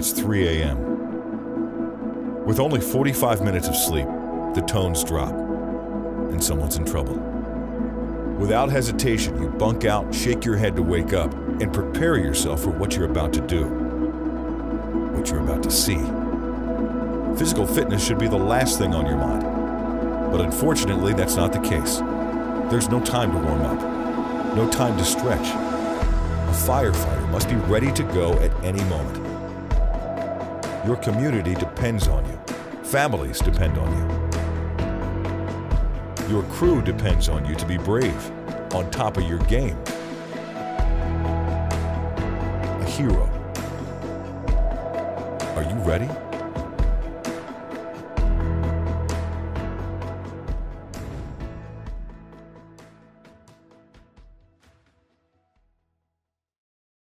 It's 3 a.m. With only 45 minutes of sleep, the tones drop, and someone's in trouble. Without hesitation, you bunk out, shake your head to wake up, and prepare yourself for what you're about to do, what you're about to see. Physical fitness should be the last thing on your mind, but unfortunately, that's not the case. There's no time to warm up, no time to stretch. A firefighter must be ready to go at any moment. Your community depends on you. Families depend on you. Your crew depends on you to be brave, on top of your game. A hero. Are you ready?